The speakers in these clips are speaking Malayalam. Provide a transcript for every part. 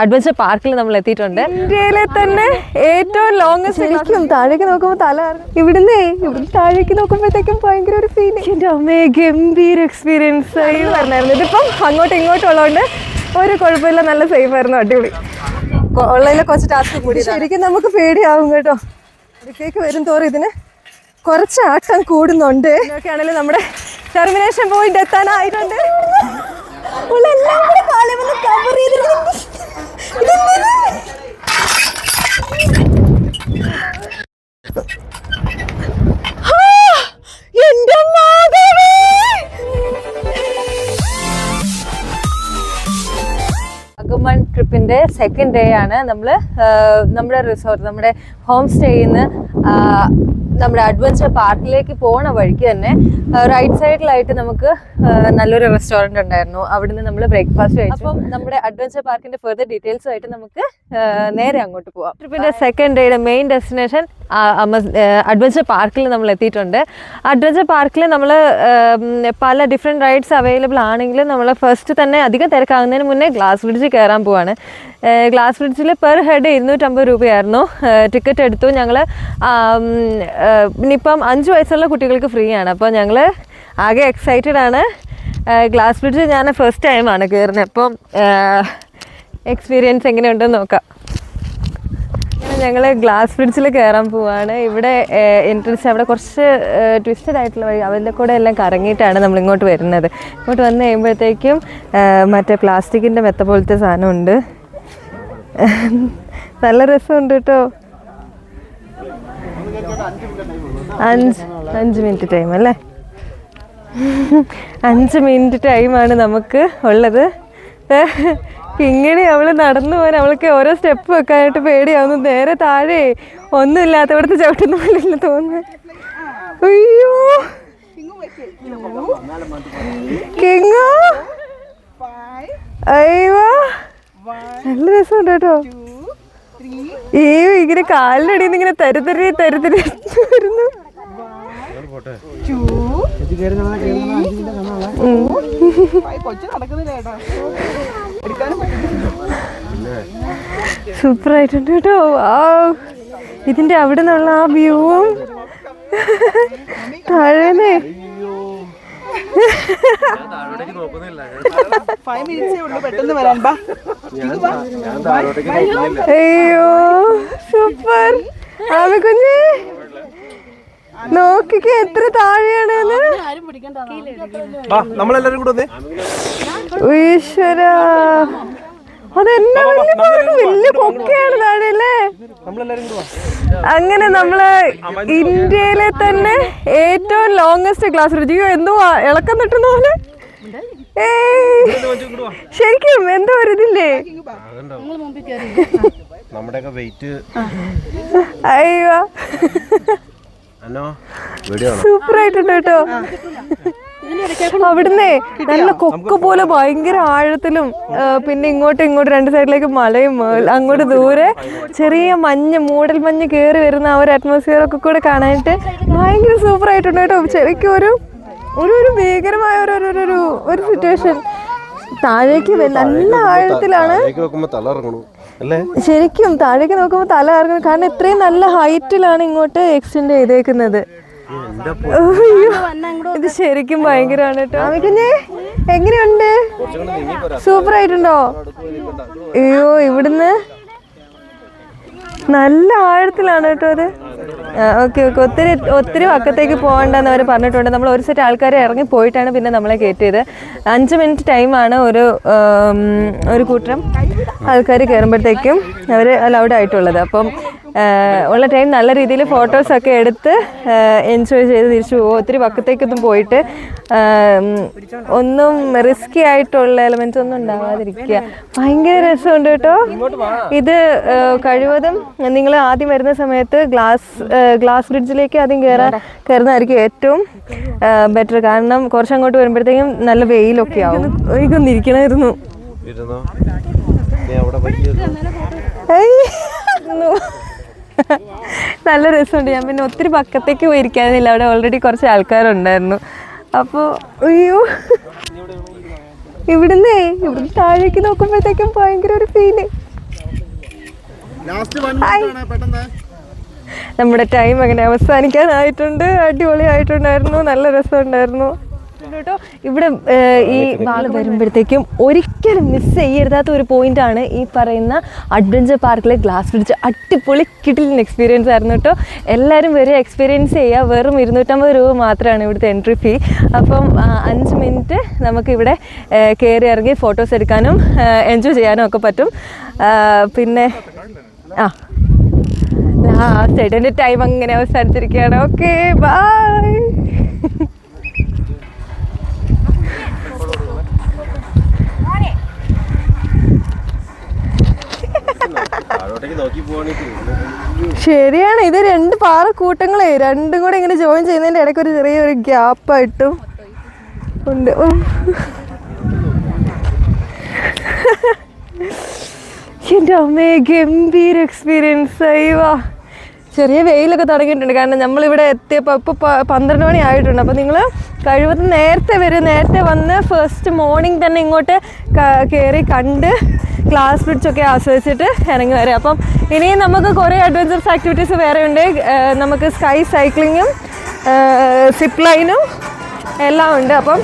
അഡ്വഞ്ചർ പാർക്കിൽ നമ്മൾ എത്തിയിട്ടുണ്ട്. ഇന്ത്യയിലെ തന്നെ ഏറ്റവും ലോങ്സ്റ്റ്. ശരിക്കും താഴേക്ക് നോക്കുമ്പോൾ തല ഇവിടുന്ന് താഴേക്ക് നോക്കുമ്പോഴത്തേക്കും ഭയങ്കര ഒരു ഫീൽ. എൻ്റെ അമ്മയെ ഗംഭീര എക്സ്പീരിയൻസ് ആയി പറഞ്ഞായിരുന്നു. ഇതിപ്പം അങ്ങോട്ടും ഇങ്ങോട്ടും ഉള്ളതുകൊണ്ട് ഒരു കുഴപ്പമില്ല, നല്ല സേഫ് ആയിരുന്നു, അടിപൊളി. ഉള്ളതിൽ കുറച്ച് ടാസ്ക് കൂടി. ശരിക്കും നമുക്ക് പേടിയാവും കേട്ടോ. അടുത്തേക്ക് വരും തോറും ഇതിന് കുറച്ച് ആട്ടം കൂടുന്നുണ്ട്. ഇതൊക്കെ ആണെങ്കിലും നമ്മുടെ ടെർമിനേഷൻ പോയിന്റ് എത്താനായിട്ടുണ്ട്. എല്ലാം കൂടെ കാലം ഒന്ന് കവർ ചെയ്തിരുന്നു. വാഗമൺ ട്രിപ്പിന്റെ സെക്കൻഡ് ഡേ ആണ്. നമ്മുടെ റിസോർട്ട്, നമ്മുടെ ഹോം സ്റ്റേയിൽ നിന്ന് നമ്മുടെ അഡ്വഞ്ചർ പാർക്കിലേക്ക് പോണ വഴിക്ക് തന്നെ റൈറ്റ് സൈഡിലായിട്ട് നമുക്ക് നല്ലൊരു റെസ്റ്റോറൻറ്റ് ഉണ്ടായിരുന്നു. അവിടുന്ന് നമ്മൾ ബ്രേക്ക്ഫാസ്റ്റ് കഴിച്ചു. അപ്പം നമ്മുടെ അഡ്വഞ്ചർ പാർക്കിന്റെ ഫെർദർ ഡീറ്റെയിൽസ് ആയിട്ട് നമുക്ക് നേരെ അങ്ങോട്ട് പോവാം. ട്രിപ്പിന്റെ സെക്കൻഡ് ഡേയുടെ മെയിൻ ഡെസ്റ്റിനേഷൻ അഡ്വഞ്ചർ പാർക്കിൽ നമ്മൾ എത്തിയിട്ടുണ്ട്. അഡ്വഞ്ചർ പാർക്കിൽ നമ്മൾ പല ഡിഫറെൻറ്റ് റൈഡ്സ് അവൈലബിൾ ആണെങ്കിലും നമ്മൾ ഫസ്റ്റ് തന്നെ അധികം തിരക്കാകുന്നതിന് മുന്നേ ഗ്ലാസ് ബ്രിഡ്ജിൽ കയറാൻ പോവാണ്. ഗ്ലാസ് ബ്രിഡ്ജിൽ പെർ ഹെഡ് 250 രൂപയായിരുന്നു ടിക്കറ്റ് എടുത്തു ഞങ്ങൾ. ഇനിയിപ്പം 5 വയസ്സുള്ള കുട്ടികൾക്ക് ഫ്രീ ആണ്. അപ്പോൾ ഞങ്ങൾ ആകെ എക്സൈറ്റഡ് ആണ്. ഗ്ലാസ് ബ്രിഡ്ജ് ഞാൻ ഫസ്റ്റ് ടൈമാണ് കയറുന്നത്. അപ്പം എക്സ്പീരിയൻസ് എങ്ങനെയുണ്ടെന്ന് നോക്കാം. ഞങ്ങൾ ഗ്ലാസ് ബ്രിഡ്ജിൽ കയറാൻ പോവാണ്. ഇവിടെ എൻട്രൻസ് അവിടെ കുറച്ച് ട്വിസ്റ്റഡ് ആയിട്ടുള്ള വഴി, അതിൻ്റെ കൂടെ എല്ലാം കറങ്ങിയിട്ടാണ് നമ്മൾ ഇങ്ങോട്ട് വരുന്നത്. ഇങ്ങോട്ട് വന്ന് കഴിയുമ്പോഴത്തേക്കും മറ്റേ പ്ലാസ്റ്റിക്കിൻ്റെ മെത്ത പോലത്തെ സാധനമുണ്ട്. നല്ല രസമുണ്ട് കേട്ടോ. 5 മിനിറ്റ് ടൈം അല്ലേ? 5 മിനിറ്റ് ടൈമാണ് നമുക്ക് ഉള്ളത്. ഇങ്ങനെ അവൾ നടന്നു പോകാൻ അവൾക്ക് ഓരോ സ്റ്റെപ്പ് വെക്കാനായിട്ട് പേടിയാവുന്നു. നേരെ താഴെ ഒന്നുമില്ലാത്തവിടുത്തെ ചവിട്ടുന്ന പോലെയല്ല തോന്നുന്നു. അയ്യോ കിങ്ങോ, അയ്യോ നല്ല രസമുണ്ട് കേട്ടോ. ഇങ്ങനെ കാലിനടിയിൽ നിന്ന് ഇങ്ങനെ തരുതരി വരുന്നു. സൂപ്പർ ആയിട്ടുണ്ട് കേട്ടോ. ഇതിന്റെ അവിടെ നിന്നുള്ള ആ വ്യൂവും താഴേന്നേ അയ്യോ സൂപ്പർ. ആമി കുഞ്ഞ് നോക്കിക്കേ എത്ര താഴെയാണ്. ഈശ്വര, അതെന്നാ വലിയ പൊക്കയാണ് താഴെ അല്ലേ? അങ്ങനെ നമ്മള് ഇന്ത്യയിലെ തന്നെ ഏറ്റവും ലോങ്സ്റ്റ് ഗ്ലാസ് ബ്രിഡ്ജ്. എന്തോ ഇളക്കം തട്ടുന്ന പോലെ. ശരിക്കും എന്തോ ഒരു ഇതില്ലേ? അയ്യോ സൂപ്പർ ആയിട്ടുണ്ട് കേട്ടോ. അവിടുന്ന് നല്ല കൊക്ക പോലെ ഭയങ്കര ആഴത്തിലും പിന്നെ ഇങ്ങോട്ടും 2 സൈഡിലേക്ക് മലയും അങ്ങോട്ട് ദൂരെ ചെറിയ മൂടൽ മഞ്ഞ് കയറി വരുന്ന ആ ഒരു അറ്റ്മോസ്ഫിയർ ഒക്കെ കൂടെ കാണാനായിട്ട് ഭയങ്കര സൂപ്പർ ആയിട്ടുണ്ട് കേട്ടോ. ശരിക്കും ഒരു ഭീകരമായ ഒരു സിറ്റുവേഷൻ. താഴേക്ക് നല്ല ആഴത്തിലാണ്. ശരിക്കും താഴേക്ക് നോക്കുമ്പോൾ തല ഇറങ്ങും. കാരണം ഇത്രയും നല്ല ഹൈറ്റിലാണ് ഇങ്ങോട്ട് എക്സ്റ്റെൻഡ് ചെയ്തേക്കുന്നത്. ഇത് ശരിക്കും ഭയങ്കരമാണ് കേട്ടോ. ആമിക്കുഞ്ഞേ എങ്ങനെയുണ്ട്? സൂപ്പർ ആയിട്ടുണ്ടോ? അയ്യോ ഇവിടുന്ന് നല്ല ആഴത്തിലാണ് കേട്ടോ അത്. ഓക്കെ ഒത്തിരി പക്കത്തേക്ക് പോകണ്ടെന്ന് അവർ പറഞ്ഞിട്ടുണ്ട്. നമ്മൾ ഒരു സെറ്റ് ആൾക്കാരെ ഇറങ്ങി പോയിട്ടാണ് പിന്നെ നമ്മളെ കയറ്റിയത്. 5 മിനിറ്റ് ടൈമാണ് ഒരു കൂട്ടം ആൾക്കാർ കയറുമ്പോഴത്തേക്കും അവർ അലൗഡ് ആയിട്ടുള്ളത്. അപ്പം ഉള്ള ടൈം നല്ല രീതിയിൽ ഫോട്ടോസൊക്കെ എടുത്ത് എൻജോയ് ചെയ്ത് തിരിച്ചു പോകും. ഒത്തിരി പക്കത്തേക്കൊന്നും പോയിട്ട് ഒന്നും റിസ്കി ആയിട്ടുള്ള എലമെൻറ്റ്സ് ഒന്നും ഉണ്ടാകാതിരിക്കുക. ഭയങ്കര രസമുണ്ട് കേട്ടോ. ഇത് കഴിവതും നിങ്ങൾ ആദ്യം വരുന്ന സമയത്ത് ഗ്ലാസ് ബ്രിഡ്ജിലേക്ക് ആദ്യം കയറുന്നതായിരിക്കും ഏറ്റവും ബെറ്റർ. കാരണം കുറച്ചങ്ങോട്ട് വരുമ്പോഴത്തേക്കും നല്ല വെയിലൊക്കെ ആവും. എനിക്കൊന്നും ഇരിക്കണമായിരുന്നു. നല്ല രസമുണ്ട്. ഞാൻ പിന്നെ ഒത്തിരി പക്കത്തേക്ക് പോയിരിക്കാനില്ല. അവിടെ ഓൾറെഡി കുറച്ച് ആൾക്കാരുണ്ടായിരുന്നു. അപ്പോൾ അയ്യോ ഇവിടുന്ന് താഴേക്ക് നോക്കുമ്പോഴത്തേക്കും ഭയങ്കര ഒരു ഫീല്. നമ്മുടെ ടൈം അങ്ങനെ അവസാനിക്കാനായിട്ടുണ്ട്. അടിപൊളിയായിട്ടുണ്ടായിരുന്നു, നല്ല രസമുണ്ടായിരുന്നു കേട്ടോ. ഇവിടെ ഈ ഭാഗം വരുമ്പോഴത്തേക്കും ഒരിക്കലും മിസ് ചെയ്യരുതാത്ത ഒരു പോയിന്റാണ് ഈ പറയുന്ന അഡ്വഞ്ചർ പാർക്കിലെ ഗ്ലാസ് ബ്രിഡ്ജ്. അടിപൊളി കിടിലൻ എക്സ്പീരിയൻസ് ആയിരുന്നു കേട്ടോ. എല്ലാവരും വരെ എക്സ്പീരിയൻസ് ചെയ്യുക. വെറും 250 രൂപ മാത്രമാണ് ഇവിടുത്തെ എൻട്രി ഫീ. അപ്പം 5 മിനിറ്റ് നമുക്കിവിടെ കയറി ഇറങ്ങി ഫോട്ടോസ് എടുക്കാനും എൻജോയ് ചെയ്യാനും ഒക്കെ പറ്റും. പിന്നെ ലാസ്റ്റ് എൻ്റെ ടൈം അങ്ങനെ അവസാനിച്ചിരിക്കുകയാണ്. Okay, by. ശരിയാണ്, ഇത് 2 പാറക്കൂട്ടങ്ങളെ രണ്ടും കൂടെ ഇങ്ങനെ ജോയിൻ ചെയ്യുന്നതിൻ്റെ ഇടയ്ക്ക് ഒരു ചെറിയൊരു ഗ്യാപ്പായിട്ടും ഉണ്ട്. എൻ്റെ അമ്മേ, ഗംഭീര എക്സ്പീരിയൻസ് ആയിവാ. ചെറിയ വെയിലൊക്കെ തുടങ്ങിയിട്ടുണ്ട്. കാരണം നമ്മളിവിടെ എത്തിയപ്പോൾ ഇപ്പോൾ 12 മണി ആയിട്ടുണ്ട്. അപ്പോൾ നിങ്ങൾ കഴിവതും നേരത്തെ വരും. നേരത്തെ വന്ന് ഫസ്റ്റ് മോർണിംഗ് തന്നെ ഇങ്ങോട്ട് കയറി കണ്ട് ഗ്ലാസ് ബ്രിഡ്ജൊക്കെ ആസ്വദിച്ചിട്ട് ഇറങ്ങി വരാം. അപ്പം ഇനിയും നമുക്ക് കുറേ അഡ്വഞ്ചറസ് ആക്ടിവിറ്റീസ് വേറെ ഉണ്ട്. നമുക്ക് സ്കൈ സൈക്ലിങ്ങും സിപ്പ് ലൈനും എല്ലാം ഉണ്ട്. അപ്പം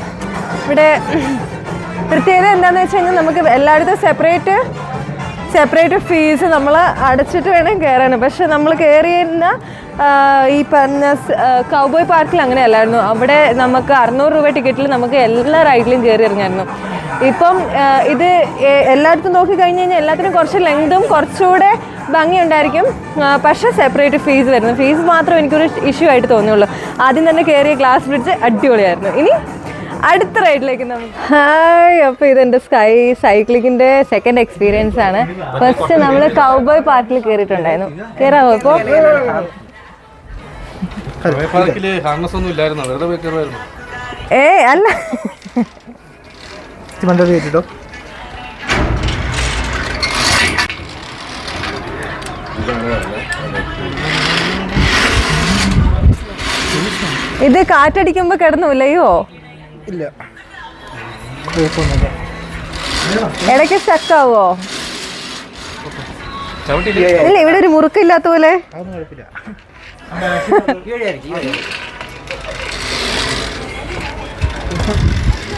ഇവിടെ പ്രത്യേകത എന്താണെന്ന് വെച്ച് കഴിഞ്ഞാൽ നമുക്ക് എല്ലായിടത്തും സെപ്പറേറ്റ് ഫീസ് നമ്മൾ അടച്ചിട്ട് വേണം കയറാൻ. പക്ഷെ നമ്മൾ കയറിയിരുന്ന ഈ പറഞ്ഞ കൗബോയ് പാർക്കിൽ അങ്ങനെയല്ലായിരുന്നു. അവിടെ നമുക്ക് 600 രൂപ ടിക്കറ്റിൽ നമുക്ക് എല്ലാ റൈഡിലും കയറി ഇറങ്ങായിരുന്നു. ഇപ്പം ഇത് എല്ലായിടത്തും നോക്കിക്കഴിഞ്ഞ് കഴിഞ്ഞാൽ എല്ലാത്തിനും കുറച്ച് ലെങ്തും കുറച്ചുകൂടെ ഭംഗിയുണ്ടായിരിക്കും. പക്ഷേ സെപ്പറേറ്റ് ഫീസ് വരുന്നു. ഫീസ് മാത്രം എനിക്കൊരു ഇഷ്യൂ ആയിട്ട് തോന്നിയുള്ളൂ. ആദ്യം തന്നെ കയറിയ ഗ്ലാസ് ബ്രിഡ്ജ് അടിപൊളിയായിരുന്നു. ഇനി അടുത്ത റൈഡിലേക്ക് നമുക്ക് ഹായ്. അപ്പോൾ ഇതെൻ്റെ സ്കൈ സൈക്ലിങ്ങിൻ്റെ സെക്കൻഡ് എക്സ്പീരിയൻസ് ആണ്. ഫസ്റ്റ് നമ്മൾ കൗബോയ് പാർക്കിൽ കയറിയിട്ടുണ്ടായിരുന്നു. കയറാമോ ഇപ്പോൾ? അല്ല, ഇത് കാറ്റടിക്കുമ്പോ കിടന്നു ഇല്ലയോ? ഇല്ല, ഇടയ്ക്ക് സ്റ്റക്കാവോ? ഇല്ല, ഇവിടെ ഒരു മുറുക്കില്ലാത്ത പോലെ.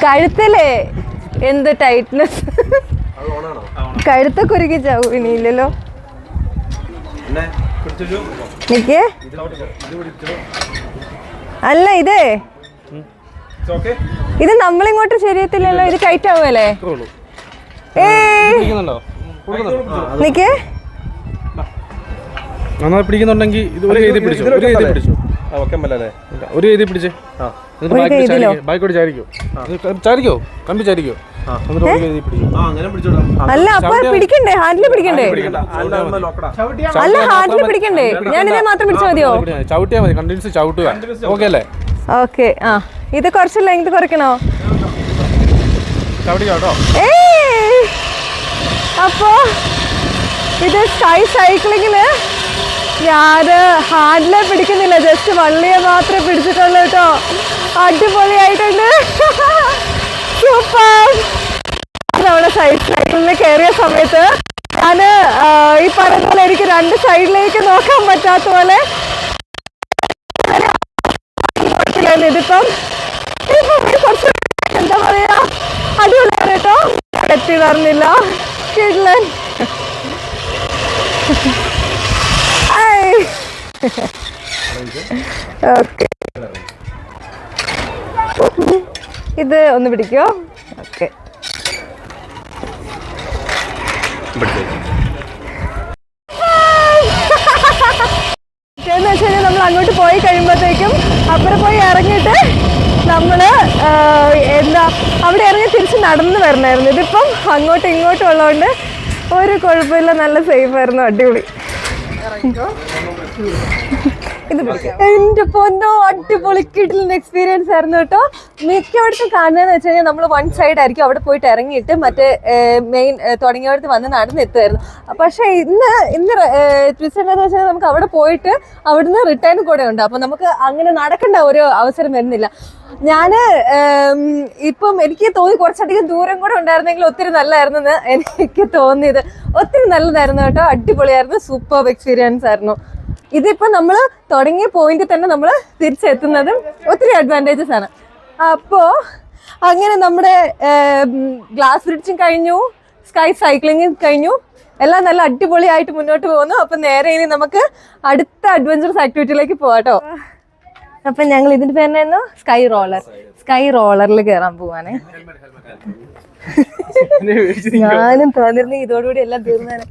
കഴുത്തല്ലേ എന്ത് ടൈറ്റ്നെസ്. കഴുത്തൊക്കെ ഒരുക്കി ചാവും. ഇനിയില്ലല്ലോ. നിക്ക്, അല്ല ഇത് നമ്മളിങ്ങോട്ട് ശരിയത്തില്ലല്ലോ. ഇത് ടൈറ്റ് ആവുമല്ലേ? നിക്ക്, നന്നായി പിടിക്കുന്നുണ്ടെങ്കിൽ ഇത് ഒരു കൈതി പിടിച്ചു. ഒരു കൈതി പിടിച്ചേ. ബൈക്കോട് ചാരിക്കോ, കമ്പി ചാരിക്കോ. അല്ല, അപ്പൊ പിടിക്കണ്ടേ? ഹാൻഡിൽ പിടിക്കണ്ടേ? അല്ല, ഹാൻഡിൽ പിടിക്കണ്ടേ? ഞാനിതേ മാത്രം പിടിച്ചാൽ മതിയോ? ചവിട്ടിയാ മതി, കണ്ടിന്യൂസ് ചവിട്ടുക. ഓക്കെ അല്ലേ? ഓക്കെ. ഇത് കുറച്ച് ലെങ്ത് കുറയ്ക്കണോ? അപ്പോ ഇത് സ്കൈ സൈക്ലിങ്ങില് ഞാൻ ഹാൻഡിലെ പിടിക്കുന്നില്ല, ജസ്റ്റ് വള്ളിയെ മാത്രമേ പിടിച്ചിട്ടുള്ളൂ കേട്ടോ. അടിപൊളിയായിട്ടുണ്ട്, സൂപ്പർ. നമ്മുടെ സൈക്ലിന് കയറിയ സമയത്ത് ഞാൻ ഈ പറഞ്ഞ പോലെ എനിക്ക് 2 സൈഡിലേക്ക് നോക്കാൻ പറ്റാത്ത പോലെ ഇതിപ്പം കുറച്ച് എന്താ പറയാ അടിപൊളിയാണ് കേട്ടോ. എത്തി പറഞ്ഞില്ല കിഡ്ലൻ. ഓക്കെ, ഇത് ഒന്ന് പിടിക്കോ? ഓക്കെ. എന്ന് വെച്ച് കഴിഞ്ഞാൽ നമ്മൾ അങ്ങോട്ട് പോയി കഴിയുമ്പോഴത്തേക്കും അപ്പുറം പോയി ഇറങ്ങിയിട്ട് നമ്മൾ എന്താ അവിടെ ഇറങ്ങി തിരിച്ച് നടന്ന് വരണമായിരുന്നു. ഇതിപ്പം അങ്ങോട്ടും ഇങ്ങോട്ടും ഉള്ളതുകൊണ്ട് ഒരു കുഴപ്പമില്ല, നല്ല സേഫ് ആയിരുന്നു, അടിപൊളി. ഇത് പിടിക്കാം. എന്റെ പൊന്നോ, അടിപൊളി കിടിലൻ എക്സ്പീരിയൻസ് ആയിരുന്നു കേട്ടോ. മിക്കവിടത്തും കാണുന്നതെന്ന് വെച്ച് കഴിഞ്ഞാൽ നമ്മൾ വൺ സൈഡ് ആയിരിക്കും, അവിടെ പോയിട്ട് ഇറങ്ങിയിട്ട് മറ്റേ മെയിൻ തുടങ്ങിയവിടത്ത് വന്ന് നടന്നെത്തുമായിരുന്നു. പക്ഷെ ഇന്ന് ട്വിസ്റ്റ് എന്താണെന്ന് വെച്ചാൽ നമുക്ക് അവിടെ പോയിട്ട് അവിടുന്ന് റിട്ടേൺ കൂടെ ഉണ്ട്. അപ്പൊ നമുക്ക് അങ്ങനെ നടക്കേണ്ട ഒരു അവസരം വരുന്നില്ല. ഞാന് ഇപ്പം എനിക്ക് തോന്നി കുറച്ചധികം ദൂരം കൂടെ ഉണ്ടായിരുന്നെങ്കിൽ ഒത്തിരി നല്ലതായിരുന്നു എന്ന് എനിക്ക് തോന്നിയത്. ഒത്തിരി നല്ലതായിരുന്നു കേട്ടോ, അടിപൊളിയായിരുന്നു, സൂപ്പർ എക്സ്പീരിയൻസ് ആയിരുന്നു. ഇതിപ്പോ നമ്മൾ തുടങ്ങിയ പോയിന്റ് തന്നെ നമ്മൾ തിരിച്ചെത്തുന്നതും ഒത്തിരി അഡ്വാൻറ്റേജസ് ആണ്. അപ്പോ അങ്ങനെ നമ്മുടെ ഗ്ലാസ് ബ്രിഡ്ജും കഴിഞ്ഞു, സ്കൈ സൈക്ലിങ്ങും കഴിഞ്ഞു, എല്ലാം നല്ല അടിപൊളിയായിട്ട് മുന്നോട്ട് പോകുന്നു. അപ്പൊ നേരെ ഇനി നമുക്ക് അടുത്ത അഡ്വഞ്ചറസ് ആക്ടിവിറ്റിയിലേക്ക് പോവാട്ടോ. അപ്പൊ ഞങ്ങൾ ഇതിന്റെ പേരായിരുന്നു സ്കൈ റോളറിൽ കയറാൻ പോവാനേ. ഞാനും തോന്നിരുന്നു ഇതോടുകൂടി എല്ലാം തീർന്നേനെ.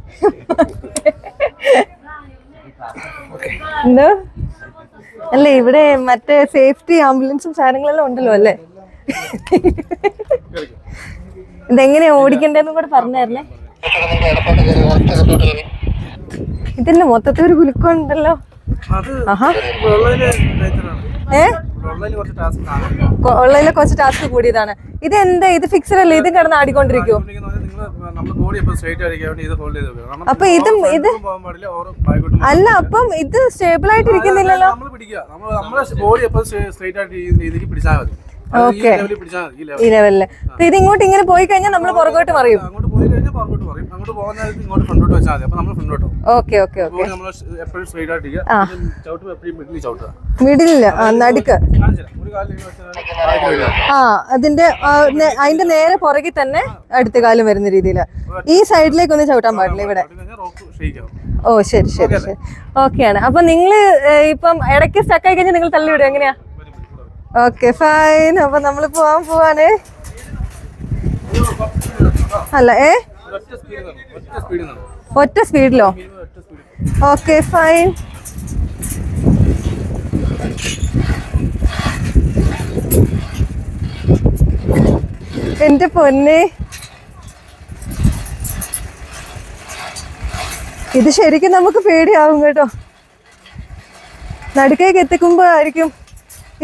എന്തോ അല്ലേ, ഇവിടെ മറ്റേ സേഫ്റ്റി ആംബുലൻസും സാധനങ്ങളെല്ലാം ഉണ്ടല്ലോ അല്ലേ. ഇതെങ്ങനെയാ ഓടിക്കണ്ടേന്നും കൂടെ പറഞ്ഞായിരുന്നേ. ഇതിന്റെ മൊത്തത്തിൽ ഒരു കുലുക്കമുണ്ടല്ലോ. ഓൺലൈനിലെ കുറച്ച് ടാസ്ക് കൂടിയതാണ്. ഇത് എന്താ, ഇത് ഫിക്സഡ് അല്ലേ, ഇത് കിടന്ന് ആടിക്കൊണ്ടിരിക്കുവോ? അപ്പൊ ഇതും ഇത് അല്ല, അപ്പം ഇത് സ്റ്റേബിൾ ആയിട്ട് ഇരിക്കുന്നില്ലല്ലോ. ഓക്കെ, ഈ ലെവലില്. അപ്പൊ ഇത് ഇങ്ങോട്ട് ഇങ്ങനെ പോയി കഴിഞ്ഞാൽ നമ്മൾ പുറകോട്ട് മറിയും. Okay okay okay. മിഡിലില്ല, നടുക്ക്. അതിന്റെ നേരെ പുറകിൽ തന്നെ അടുത്ത കാലം വരുന്ന രീതിയില്. ഈ സൈഡിലേക്ക് ഒന്നും ചവിട്ടാൻ പാടില്ല ഇവിടെ. ഓ ശരി ശരി ശരി, ഓക്കെയാണ്. അപ്പൊ നിങ്ങള് ഇപ്പം ഇടയ്ക്ക് സ്റ്റക്കായി കഴിഞ്ഞാൽ നിങ്ങൾ തള്ളിവിടും, എങ്ങനെയാ? Okay fine. അപ്പൊ നമ്മള് പോവാണ്. അല്ല ഒറ്റ സ്പീഡിലോ? Okay fine. എന്റെ പൊന്നെ, ഇത് ശരിക്കും നമുക്ക് പേടിയാവും കേട്ടോ. നടുക്കേക്ക് എത്തിക്കുമ്പോ ആയിരിക്കും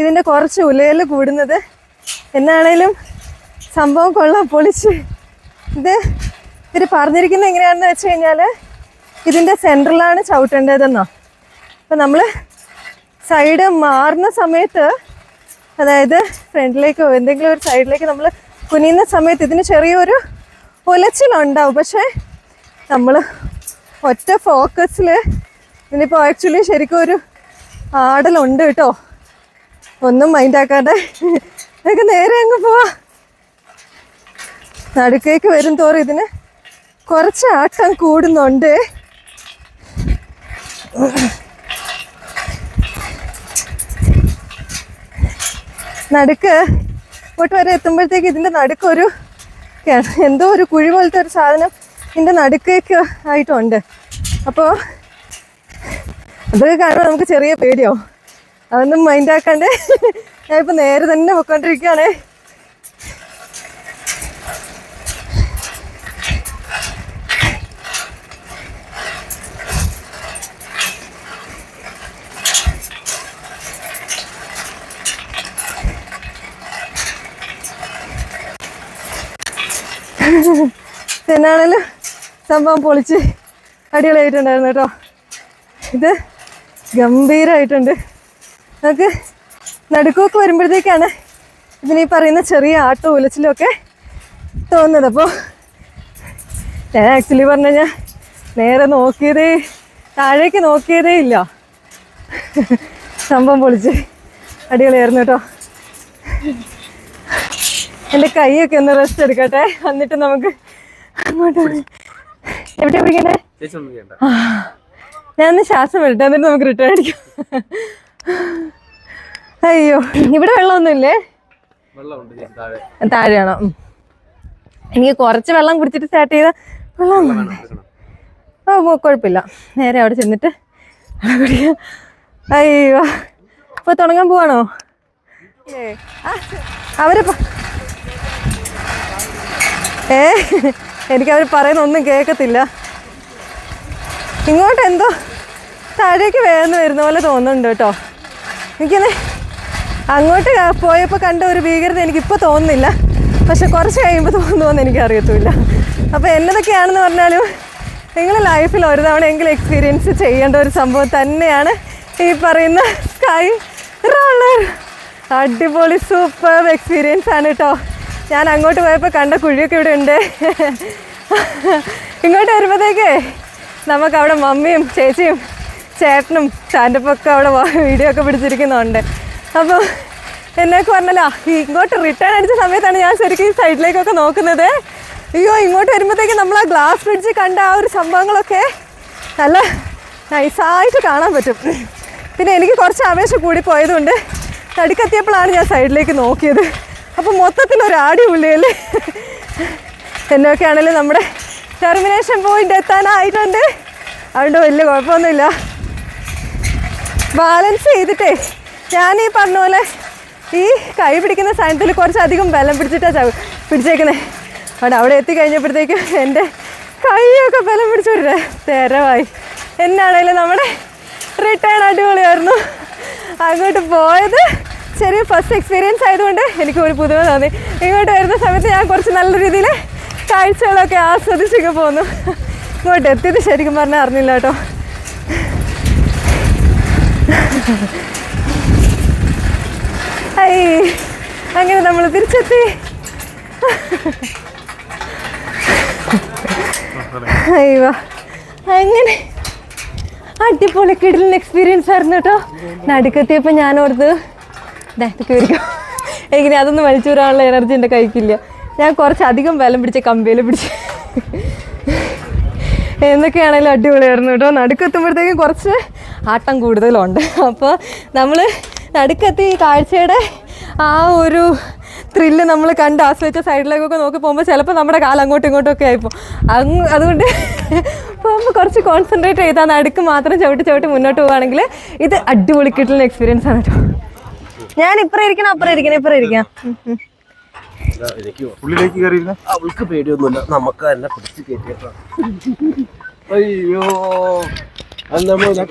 ഇതിന്റെ കുറച്ച് ഉലയിൽ കൂടുന്നത്. എന്നാണേലും സംഭവം കൊള്ളാം, പൊളിച്ച്. ഇവര് പറഞ്ഞിരിക്കുന്നത് എങ്ങനെയാണെന്ന് വെച്ച് കഴിഞ്ഞാൽ ഇതിന്റെ സെൻട്രലാണ് ചവിട്ടേണ്ടതെന്നോ. അപ്പൊ നമ്മള് സൈഡ് മാറുന്ന സമയത്ത്, അതായത് ഫ്രണ്ടിലേക്കോ എന്തെങ്കിലും ഒരു സൈഡിലേക്ക് നമ്മൾ കുനിയുന്ന സമയത്ത് ഇതിന് ചെറിയൊരു ഉലച്ചിലുണ്ടാവും. പക്ഷെ നമ്മൾ ഒറ്റ ഫോക്കസിൽ ഇതിനിപ്പോൾ ആക്ച്വലി ശരിക്കും ഒരു ആടലുണ്ട് കേട്ടോ. ഒന്നും മൈൻഡാക്കാതെ നമുക്ക് നേരെ അങ്ങ് പോവാ. നടുക്കേക്ക് വരും തോറും ഇതിന് കുറച്ച് ആട്ടം കൂടുന്നുണ്ട്. നടുക്ക് ഇങ്ങോട്ട് വരെ എത്തുമ്പോഴത്തേക്ക് ഇതിൻ്റെ നടുക്കൊരു എന്തോ ഒരു കുഴി പോലത്തെ ഒരു സാധനം ഇതിൻ്റെ നടുക്കേക്ക് ആയിട്ടുണ്ട്. അപ്പോൾ അതൊക്കെ കാണുമ്പോൾ നമുക്ക് ചെറിയ പേടിയാവും. അതൊന്നും മൈൻഡാക്കാണ്ട് ഞാനിപ്പോൾ നേരെ തന്നെ പൊയ്ക്കൊണ്ടിരിക്കുകയാണേ. എന്നാണല്ലോ സംഭവം പൊളിച്ച് അടിപൊളിയായിട്ടുണ്ടായിരുന്നു കേട്ടോ. ഇത് ഗംഭീരമായിട്ടുണ്ട്. നമുക്ക് നടുക്കൊക്കെ വരുമ്പോഴത്തേക്കാണ് ഇതിനീ പറയുന്ന ചെറിയ ആട്ടോ ഉലച്ചിലും ഒക്കെ തോന്നുന്നത്. അപ്പോൾ ഞാൻ ആക്ച്വലി പറഞ്ഞു കഴിഞ്ഞാൽ നേരെ താഴേക്ക് നോക്കിയതേ ഇല്ല. സംഭവം പൊളിച്ച് അടിപൊളിയായിരുന്നു കേട്ടോ. എൻ്റെ കൈയൊക്കെ ഒന്ന് റെസ്റ്റ് എടുക്കട്ടെ, എന്നിട്ട് നമുക്ക് അങ്ങോട്ട്. എവിടെ പിടിക്കണ്ടേ? ഞാനൊന്ന് ശ്വാസം വരട്ടെ, എന്നിട്ട് നമുക്ക് റിട്ടേൺ അടിക്കാം. അയ്യോ, ഇവിടെ വെള്ളമൊന്നുമില്ലേ? താഴെയാണോ? എനിക്ക് കുറച്ച് വെള്ളം കുടിച്ചിട്ട് സ്റ്റാർട്ട് ചെയ്ത വെള്ളം. ഓ കുഴപ്പമില്ല, നേരെ അവിടെ ചെന്നിട്ട് വെള്ളം കുടിക്കാം. അയ്യോ, ഇപ്പൊ തുടങ്ങാൻ പോവാണോ? എനിക്കവർ പറയുന്ന ഒന്നും കേൾക്കത്തില്ല. ഇങ്ങോട്ട് എന്തോ താഴേക്ക് വേഗം വരുന്ന പോലെ തോന്നുന്നുണ്ട് കേട്ടോ. എനിക്കത് അങ്ങോട്ട് പോയപ്പോൾ കണ്ട ഒരു ഭീകരത എനിക്കിപ്പോൾ തോന്നുന്നില്ല, പക്ഷെ കുറച്ച് കഴിയുമ്പോൾ തോന്നുമെന്ന് എനിക്കറിയത്തുമില്ല. അപ്പോൾ എന്നതൊക്കെയാണെന്ന് പറഞ്ഞാലും നിങ്ങൾ ലൈഫിൽ ഒരു തവണയെങ്കിലും എക്സ്പീരിയൻസ് ചെയ്യേണ്ട ഒരു സംഭവം തന്നെയാണ് ഈ പറയുന്ന സ്കൈ റോളർ. അടിപൊളി സൂപ്പർ എക്സ്പീരിയൻസ് ആണ് കേട്ടോ. ഞാൻ അങ്ങോട്ട് പോയപ്പോൾ കണ്ട കുഴിയൊക്കെ ഇവിടെ ഉണ്ട്. ഇങ്ങോട്ട് വരുമ്പോഴത്തേക്ക് നമുക്ക് അവിടെ മമ്മിയും ചേച്ചിയും ചേട്ടനും സ്റ്റാൻഡപ്പൊക്കെ അവിടെ വീഡിയോ ഒക്കെ പിടിച്ചിരിക്കുന്നുണ്ട്. അപ്പോൾ എന്നൊക്കെ പറഞ്ഞല്ലോ, ഇങ്ങോട്ട് റിട്ടേൺ അടിച്ച സമയത്താണ് ഞാൻ ശരിക്കും ഈ സൈഡിലേക്കൊക്കെ നോക്കുന്നത്. അയ്യോ, ഇങ്ങോട്ട് വരുമ്പോഴത്തേക്ക് നമ്മൾ ആ ഗ്ലാസ് ബ്രിഡ്ജ് കണ്ട ആ ഒരു സംഭവങ്ങളൊക്കെ നല്ല നൈസായിട്ട് കാണാൻ പറ്റും. പിന്നെ എനിക്ക് കുറച്ച് ആവേശം കൂടി പോയതുകൊണ്ട് നടുക്കെത്തിയപ്പോഴാണ് ഞാൻ സൈഡിലേക്ക് നോക്കിയത്. അപ്പോൾ മൊത്തത്തിലൊരു ആടി ഉള്ളിയല്ലേ. എന്നൊക്കെ ആണെങ്കിലും നമ്മുടെ ടെർമിനേഷൻ പോയിന്റ് എത്താനായിട്ടുണ്ട്. അതുകൊണ്ട് വലിയ കുഴപ്പമൊന്നുമില്ല. ബാലൻസ് ചെയ്തിട്ടേ ഞാൻ ഈ പറഞ്ഞ പോലെ ഈ കൈ പിടിക്കുന്ന സാധനത്തിൽ കുറച്ചധികം ബലം പിടിച്ചിട്ടാണ് പിടിച്ചേക്കുന്നത്. അവിടെ അവിടെ എത്തിക്കഴിഞ്ഞപ്പോഴത്തേക്കും എൻ്റെ കൈയൊക്കെ ബലം പിടിച്ചൊരു തരമായി. എന്നാണേലും നമ്മുടെ റിട്ടേൺ അടിപൊളിയായിരുന്നു. അങ്ങോട്ട് പോയത് ചെറിയ ഫസ്റ്റ് എക്സ്പീരിയൻസ് ആയതുകൊണ്ട് എനിക്ക് ഒരു പുതുമ തോന്നി. ഇങ്ങോട്ട് വരുന്ന സമയത്ത് ഞാൻ കുറച്ച് നല്ല രീതിയിൽ കാഴ്ചകളൊക്കെ ആസ്വദിച്ചൊക്കെ പോന്നു. ഇങ്ങോട്ട് എത്തിയത് ശരിക്കും പറഞ്ഞാൽ അറിഞ്ഞില്ല കേട്ടോ. അങ്ങനെ നമ്മൾ തിരിച്ചെത്തി. അയ്യോ, അങ്ങനെ അടിപൊളി കിടിലൻ എക്സ്പീരിയൻസ് ആയിരുന്നു കേട്ടോ. നടുക്കെത്തിയപ്പോൾ ഞാൻ ഓർത്ത് കയറിക്കോ, എനിക്ക് അതൊന്നും വലിച്ചു വരാനുള്ള എനർജി എൻ്റെ കൈക്കില്ല. ഞാൻ കുറച്ചധികം ബലം പിടിച്ച കമ്പിയിൽ പിടിച്ച്. എന്തൊക്കെയാണെങ്കിലും അടിപൊളിയായിരുന്നു കേട്ടോ. നടുക്കെത്തുമ്പോഴത്തേക്കും കുറച്ച് ആട്ടം കൂടുതലുണ്ട്. അപ്പോൾ നമ്മൾ നടുക്കെത്തി ഈ കാഴ്ചയുടെ ആ ഒരു ത്രില്ല് നമ്മൾ കണ്ട് ആസ്വദിച്ച സൈഡിലേക്കൊക്കെ നോക്കി പോകുമ്പോൾ ചിലപ്പോൾ നമ്മുടെ കാലം അങ്ങോട്ടും ഇങ്ങോട്ടും ഒക്കെ ആയിപ്പോൾ അതുകൊണ്ട് പോകുമ്പോൾ കുറച്ച് കോൺസെൻട്രേറ്റ് ചെയ്താൽ നടുക്ക് മാത്രം ചവിട്ടി മുന്നോട്ട് പോവുകയാണെങ്കിൽ ഇത് അടിപൊളി കിട്ടുന്ന എക്സ്പീരിയൻസ് ആണ് കേട്ടോ. ഞാൻ ഇപ്പറ ഇരിക്കണം ഇപ്പറ ഇരിക്കാം. അവൾക്ക് പേടിയൊന്നുമില്ല, നമുക്ക് തന്നെ പിടിച്ച് കയറ്റിയേക്കാം. അയ്യോ,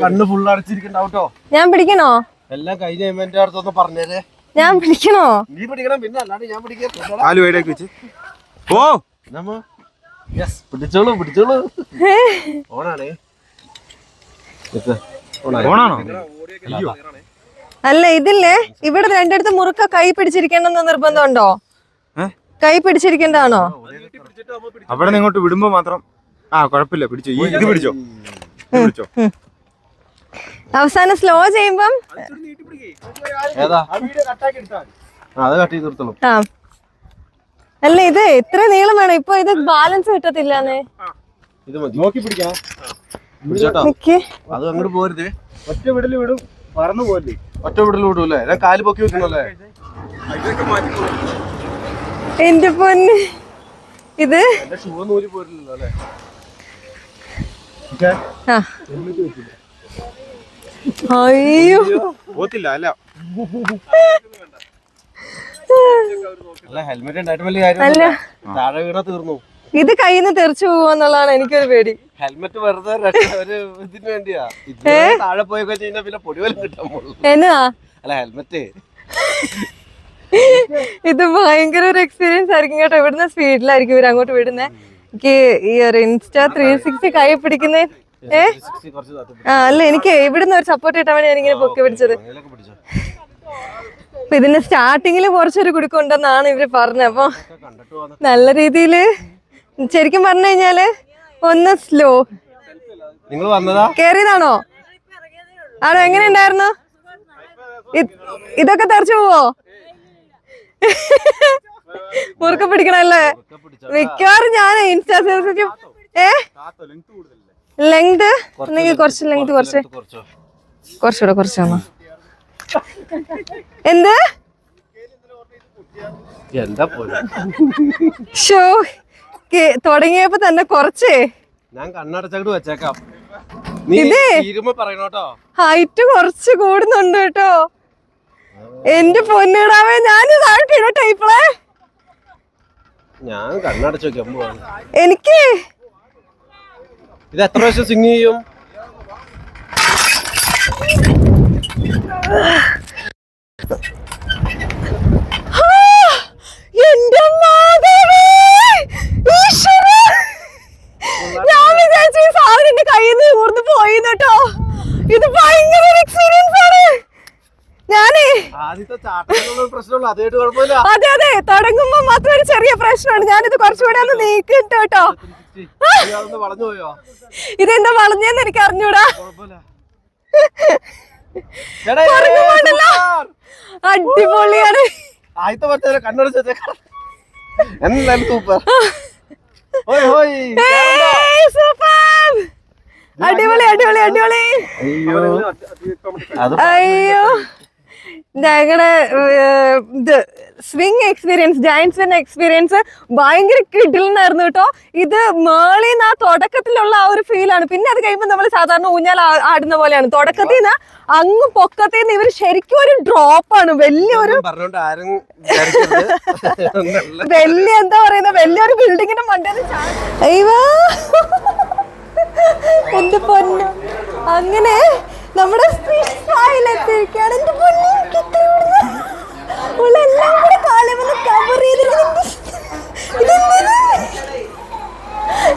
കണ്ണ് ഫുള്ള് അടച്ചിരിക്കണ്ടാവട്ടോ. ഞാൻ പിടിക്കണോ? എല്ലാം കഴിഞ്ഞ എന്റെ അടുത്തൊന്ന് പറഞ്ഞേരെ. ഞാൻ പിടിക്കണോ? നീ പിടിക്കണം, പിന്നെ അല്ലാണ്ട് ഞാൻ പിടിക്കാം. പിടിച്ചോളൂ. ഓണാണേ. അല്ല, ഇതില്ലേ ഇവിടെ രണ്ടിടത്ത് മുറുക്ക കൈ പിടിച്ചിരിക്കണമെന്ന് നിർബന്ധമുണ്ടോ? കൈ പിടിച്ചിരിക്കേണ്ടതാണോ? അവിടെ നിന്ന് ഇങ്ങോട്ട് വിടുമ്പോ മാത്രം കുഴപ്പമില്ല, പിടിച്ചോ. ഇത് പിടിച്ചോ. അവസാനം സ്ലോ ചെയ്യുമ്പം അല്ല, ഇത് എത്ര നീളം വേണം? ഇപ്പൊ ഇത് ബാലൻസ് കിട്ടത്തില്ലാന്നേ. നോക്കി പിടിക്കാം. അത് അങ്ങോട്ട് പോരുത്. ഒറ്റ വിടല് വിടും, പറന്നു പോരല്ലേ. ഒറ്റ വിടല് വിടൂല്ലേ? ഞാൻ കാല് പൊക്കി വെക്കണല്ലേ. എന്റെ പൊന്ന്, ഇത് ഷൂ നൂല് പോരില്ലല്ലോ അല്ലേ? അയ്യോ, പോത്തില്ല. അല്ല, ഹെൽമെറ്റ് ഉണ്ടായിട്ട് വലിയ കാര്യം. താഴെ വീണ തീർന്നു. ഇത് കയ്യിൽ നിന്ന് തെറിച്ചു പോവാന്നുള്ളതാണ് എനിക്കൊരു പേടി. ഹെൽമെറ്റ് വെറുതെ ഒരു ഇതിന് വേണ്ടിയാ. താഴെ പോയൊക്കെ ചെയ്യുന്ന പിന്നെ പൊടിവലം കിട്ടാൻ പോകുള്ളൂ. എന്നാ അല്ല, ഹെൽമെറ്റ് ഇത് ഭയങ്കര ഒരു എക്സ്പീരിയൻസ് ആയിരിക്കും കേട്ടോ. ഇവിടുന്ന് സ്പീഡിലായിരിക്കും ഇവർ അങ്ങോട്ട് വിടുന്നേ. എനിക്ക് ഈ ഒരു ഇൻസ്റ്റാ 360 കൈ പിടിക്കുന്നേ. അല്ല, എനിക്ക് ഇവിടുന്ന് ഒരു സപ്പോർട്ട് കിട്ടാൻ വേണ്ടി ഞാനിങ്ങനെ പൊക്കി പിടിച്ചത്. അപ്പൊ ഇതിന്റെ സ്റ്റാർട്ടിങ്ങിൽ കുറച്ചൊരു കുടുക്കുണ്ടെന്നാണ് ഇവര് പറഞ്ഞത്. അപ്പൊ നല്ല രീതിയില് ശരിക്കും പറഞ്ഞു കഴിഞ്ഞാല് ഒന്ന് സ്ലോ. നിങ്ങൾ വന്നതാ? കേറിയതാണോ? ആണോ? എങ്ങനെ ഉണ്ടായിരുന്നു? ഇതൊക്കെ തെറിച്ചു പോവോ? മുറുക്ക പിടിക്കണല്ലേ? മിക്കവാറും ഞാൻ ഇൻസ്റ്റാ ലെങ്ത് കുറച്ച് ലെങ്ത് കുറച്ചുകൂടെ കുറച്ചാണോ? എന്ത് എന്താ ഷോ തുടങ്ങിയപ്പോ തന്നെ കുറച്ചേ. ഞാൻ കണ്ണടച്ചങ്ങോട്ട് വെച്ചേക്കാം. പറയണോട്ടോ, ഹൈറ്റ് കുറച്ച് കൂടുന്നുണ്ട് കേട്ടോ. എന്റെ പൊന്നിടാവേ, ഞാൻ ടൈപ്പിളെ ഞാൻ കണ്ണടച്ച് വെക്കാം. എനിക്ക് ഇത് എത്ര പ്രാവശ്യം സ്വിങ് ചെയ്യും? എന്റെ മാതാവേ, ഈശ്വരാ. ഞാൻ വിചാരിച്ചു ഈ സാധനം എന്റെ കയ്യിൽ നിന്ന് ഊർന്ന് പോയിന്ന് കേട്ടോ. ഇത് ഭയങ്കര എക്സ്പീരിയൻസ് ആണ്. ഞാനേ ആദ്യത്തെ ചാട്ടത്തിനുള്ള പ്രശ്നമുള്ളൂ, അതായിട്ട് കുഴപ്പമില്ല. അതെ അതെ, തുടങ്ങുമ്പോ മാത്രം ഒരു ചെറിയ പ്രശ്നമാണ്. ഞാനിത് കുറച്ചുകൂടെ ഒന്ന് നീക്കിട്ട് കേട്ടോ. വളഞ്ഞു പോയോ? ഇതെന്താ വളഞ്ഞെന്ന് എനിക്ക് അറിഞ്ഞൂടാ. അടിപൊളിയാണ്. ആദ്യത്തെ പറ്റേ കണ്ണടച്ച് എന്തായാലും സൂപ്പർ. സൂപ്പർ, അടിപൊളി അടിപൊളി അടിപൊളി. അയ്യോ, ഞങ്ങളുടെ ഇത് swing experience, giant swing experience ഭയങ്കര കിടിലനായിരുന്നു കേട്ടോ. ഇത് മേളിന്ന് ആ തുടക്കത്തിലുള്ള ആ ഒരു ഫീലാണ്. പിന്നെ അത് കഴിയുമ്പോൾ നമ്മൾ സാധാരണ ഊഞ്ഞാൽ ആടുന്ന പോലെയാണ്. തുടക്കത്തിൽ നിന്ന് അങ്ങ് പൊക്കത്തിൽ നിന്ന് ഇവർ ശരിക്കും ഒരു ഡ്രോപ്പാണ്. വലിയൊരു വലിയ എന്താ പറയുന്നത്, വലിയൊരു ബിൽഡിങ്ങിന്റെ മണ്ടേന്ന്. അയ്യോ എന്റെ പൊന്നു, അങ്ങനെ നമ്മുടെ എത്തിയിരിക്കുകയാണ്. എന്റെ പൊന്നു, എല്ലാം കൂടെ കാലം കവർ ചെയ്തിട്ട്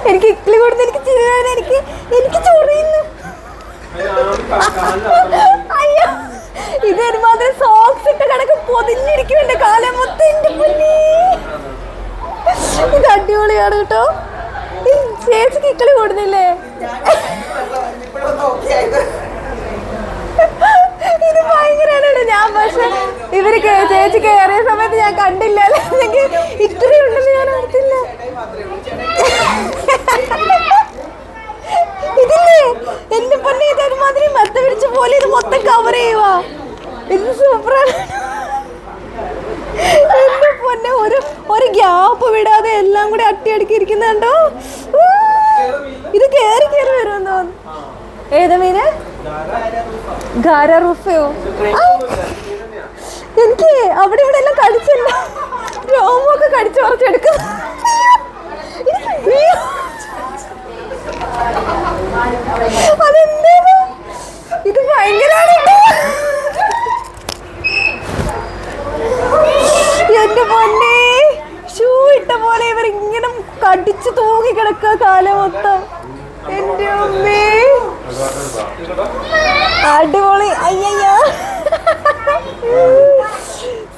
എനിക്ക് ഇക്ലി കൊടുത്ത് എനിക്ക് ചൊറിയുന്നു. അയ്യോ, ഇത് ഒരുമാതിരി സോക്സ് ഇട്ട് കിടക്ക് പൊതിഞ്ഞിരിക്കുന്നുണ്ട് കാലം മൊത്തം. എന്റെ പൊന്നേ, ഇത് അടിപൊളിയാണ് കേട്ടോ. ചേച്ചിക്ക് ഇക്കളി കൂടുന്നില്ലേ? ഇത് ഭയങ്കരമാണ്. ഞാൻ പക്ഷെ ഇവര് ചേച്ചി കയറിയ സമയത്ത് ഞാൻ കണ്ടില്ല, അല്ലെങ്കിൽ ഇത്രയും ഉണ്ടെന്ന് ഞാൻ ഓർത്തില്ല. ഇതില്ലേ എന്റെ പൊന്നെ, ഇതൊരുമാതിരി മത്ത പിടിച്ച പോലെ ഇത് മൊത്തം കവർ ചെയ്യുവാ. ഇത് സൂപ്പറാണ് എന്റെ പൊന്നെ. ഒരു ഗ്യാപ്പ് വിടാതെ എല്ലാം കൂടെ അട്ടിയടുക്കി ഇരിക്കുന്നുണ്ടോ. ഇത് കേറി കേറി വരുമെന്ന് തോന്നുന്നു. ഏതാ മീന്? ഗാര റൂഫയോ? എനിക്ക് അവിടെ ഇവിടെ എല്ലാം കടിച്ചില്ല, രോമൊക്കെ കടിച്ചു കുറച്ചെടുക്കും. അതെന്താണ് ഇത്? ഭയങ്കരമാണ് എന്റെ പൊന്നെ. ഷൂ ഇട്ട പോലെ ഇവർ ഇങ്ങനെ കടിച്ചു തൂങ്ങി കിടക്കുക കാലം മൊത്തം. എന്റെ അമ്മേ, അടിപൊളി. അയ്യോ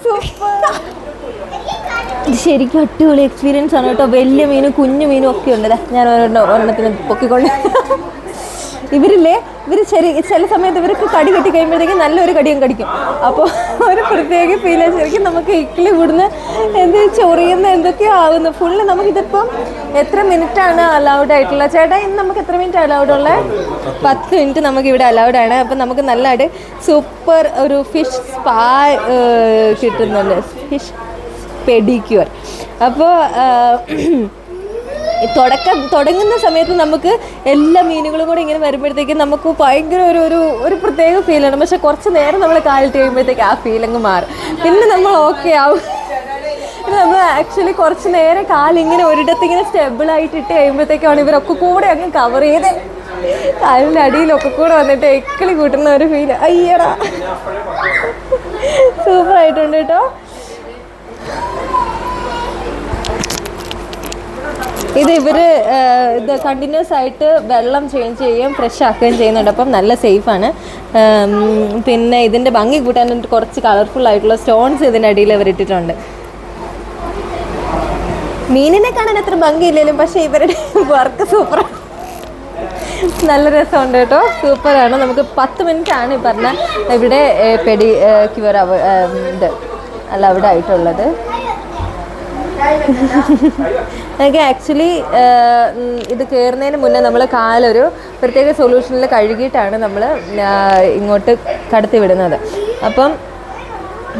സൂപ്പർ. ഇത് ശരിക്കും അടിപൊളി എക്സ്പീരിയൻസ് ആണ് കേട്ടോ. വലിയ മീനും കുഞ്ഞു മീനും ഒക്കെ ഉണ്ട്. ഞാൻ ഒരെണ്ണത്തിന് പൊക്കിക്കൊണ്ട്. ഇവരില്ലേ, ചില സമയത്ത് ഇവർക്ക് കടി കെട്ടി കഴിയുമ്പോഴത്തേക്കും നല്ലൊരു കടിയും കടിക്കും. അപ്പോൾ ഒരു പ്രത്യേക ഫീല്. ശരിക്കും നമുക്ക് ഇക്കിളി വിടുന്ന എന്ത് ചൊറിയുന്ന എന്തൊക്കെയോ ആകുന്നു ഫുള്ള്. നമുക്കിതിപ്പം എത്ര മിനിറ്റാണ് അലൗഡ് ആയിട്ടുള്ള? ചേട്ടാ, ഇന്ന് നമുക്ക് എത്ര മിനിറ്റ് അലൗഡ് ഉള്ളത്? 10 മിനിറ്റ് നമുക്കിവിടെ അലൗഡ് ആണ്. അപ്പം നമുക്ക് നല്ലതായിട്ട് സൂപ്പർ ഒരു ഫിഷ് സ്പാ കിട്ടുന്നുണ്ട്, ഫിഷ് പെഡിക്യൂർ. അപ്പോൾ തുടങ്ങുന്ന സമയത്ത് നമുക്ക് എല്ലാ മീനുകളും കൂടെ ഇങ്ങനെ വരുമ്പോഴത്തേക്കും നമുക്ക് ഭയങ്കര ഒരു പ്രത്യേക ഫീലാണ്. പക്ഷെ കുറച്ച് നേരം നമ്മൾ കാലിട്ട് കഴിയുമ്പോഴത്തേക്ക് ആ ഫീലങ്ങ് മാറും. പിന്നെ നമ്മൾ ഓക്കെ ആവും. പിന്നെ നമ്മൾ ആക്ച്വലി കുറച്ച് നേരം കാലിങ്ങനെ ഒരിടത്ത് ഇങ്ങനെ സ്റ്റെബിളായിട്ട് ഇട്ട് കഴിയുമ്പോഴത്തേക്കാണ് ഇവരൊക്കെ കൂടെ അങ്ങ് കവർ ചെയ്ത് കാലിൻ്റെ അടിയിലൊക്കെ കൂടെ വന്നിട്ട് എക്കിളി കൂട്ടുന്ന ഒരു ഫീല്. അയ്യടാ, സൂപ്പറായിട്ടുണ്ട് കേട്ടോ. ഇത് ഇവര് ഇത് കണ്ടിന്യൂസ് ആയിട്ട് വെള്ളം ചേഞ്ച് ചെയ്യുകയും ഫ്രഷ് ആക്കുകയും ചെയ്യുന്നുണ്ട്. അപ്പം നല്ല സേഫാണ്. പിന്നെ ഇതിൻ്റെ ഭംഗി കൂട്ടാൻ കുറച്ച് കളർഫുൾ ആയിട്ടുള്ള സ്റ്റോൺസ് ഇതിൻ്റെ അടിയിൽ അവർ ഇട്ടിട്ടുണ്ട്. മീനിനെ കാണാൻ അത്ര ഭംഗിയില്ലെങ്കിലും പക്ഷേ ഇവരുടെ വർക്ക് സൂപ്പറാണ്. നല്ല രസമുണ്ട് കേട്ടോ, സൂപ്പറാണ്. നമുക്ക് 10 മിനിറ്റ് ആണ് ഈ പറഞ്ഞ ഇവിടെ പെഡിക്യൂർ ഇത് അലൗഡ് ആയിട്ടുള്ളത്. എനിക്ക് ആക്ച്വലി ഇത് കയറുന്നതിന് മുന്നേ നമ്മൾ കാലൊരു പ്രത്യേക സൊല്യൂഷനിൽ കഴുകിയിട്ടാണ് നമ്മൾ ഇങ്ങോട്ട് കടത്തി വിടുന്നത്. അപ്പം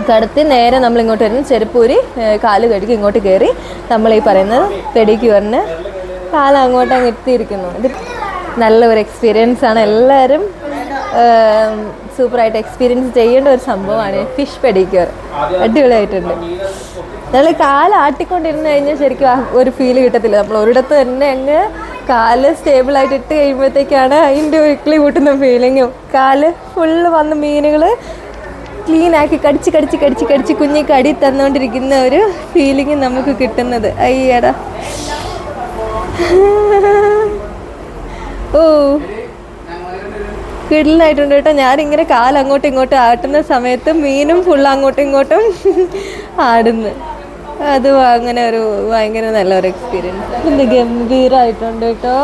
കടത്തി നേരെ നമ്മൾ ഇങ്ങോട്ട് വരുന്ന ചെരുപ്പൂരി കാല് കഴുകി ഇങ്ങോട്ട് കയറി നമ്മൾ ഈ പറയുന്നത് പെഡിക്യൂറിന് കാലം അങ്ങോട്ട് അങ്ങ് എത്തിയിരിക്കുന്നു. ഇത് നല്ലൊരു എക്സ്പീരിയൻസ് ആണ്. എല്ലാവരും സൂപ്പറായിട്ട് എക്സ്പീരിയൻസ് ചെയ്യേണ്ട ഒരു സംഭവമാണ് ഫിഷ് പെഡിക്യൂർ. അടിപൊളിയായിട്ടുണ്ട്. നമ്മൾ കാലാട്ടിക്കൊണ്ടിരുന്ന് കഴിഞ്ഞാൽ ശരിക്കും ആ ഒരു ഫീല് കിട്ടത്തില്ല. നമ്മൾ ഒരിടത്ത് തന്നെ അങ്ങ് കാല് സ്റ്റേബിളായിട്ട് ഇട്ട് കഴിയുമ്പോഴത്തേക്കാണ് അതിൻ്റെ ഇക്കിളി കൂട്ടുന്ന ഫീലിങ്ങും. കാല് ഫുള്ള് വന്ന് മീനുകൾ ക്ലീനാക്കി കടിച്ച് കടിച്ച് കടിച്ച് കടിച്ച് കുഞ്ഞി കടി തന്നുകൊണ്ടിരിക്കുന്ന ഒരു ഫീലിംഗ് നമുക്ക് കിട്ടുന്നത്. അയ്യടാ ഓ കിടലായിട്ടുണ്ട് കേട്ടോ. ഞാനിങ്ങനെ കാലങ്ങോട്ടും ഇങ്ങോട്ടും ആട്ടുന്ന സമയത്ത് മീനും ഫുള്ള് അങ്ങോട്ടും ഇങ്ങോട്ടും ആടുന്നു. അത് അങ്ങനെ ഒരു ഭയങ്കര നല്ലൊരു എക്സ്പീരിയൻസ്. ഇത് ഗംഭീരമായിട്ടുണ്ട് കേട്ടോ,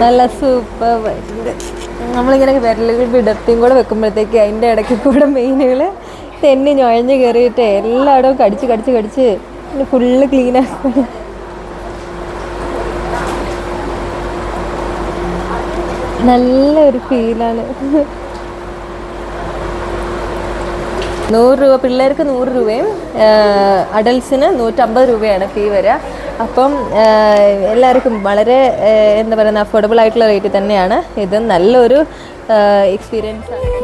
നല്ല സൂപ്പർ. നമ്മളിങ്ങനെ വിരലുകൾ വിടർത്തിയും കൂടെ വെക്കുമ്പോഴത്തേക്ക് അതിൻ്റെ ഇടയ്ക്ക് കൂടെ മീനുകൾ തെന്നി ഞൊഴഞ്ഞ് കയറിയിട്ട് എല്ലായിടവും കടിച്ച് കടിച്ച് കടിച്ച് ഫുള്ള് ക്ലീനാക്കണം. നല്ലൊരു ഫീലാണ്. 100 രൂപ പിള്ളേർക്ക്, 100 രൂപയും അഡൽസിന് 150 രൂപയാണ് ഫീ വരിക. അപ്പം എല്ലാവർക്കും വളരെ എന്താ പറയുക അഫോർഡബിൾ ആയിട്ടുള്ള റേറ്റിൽ തന്നെയാണ് ഇത്. നല്ലൊരു എക്സ്പീരിയൻസ് ആണ്.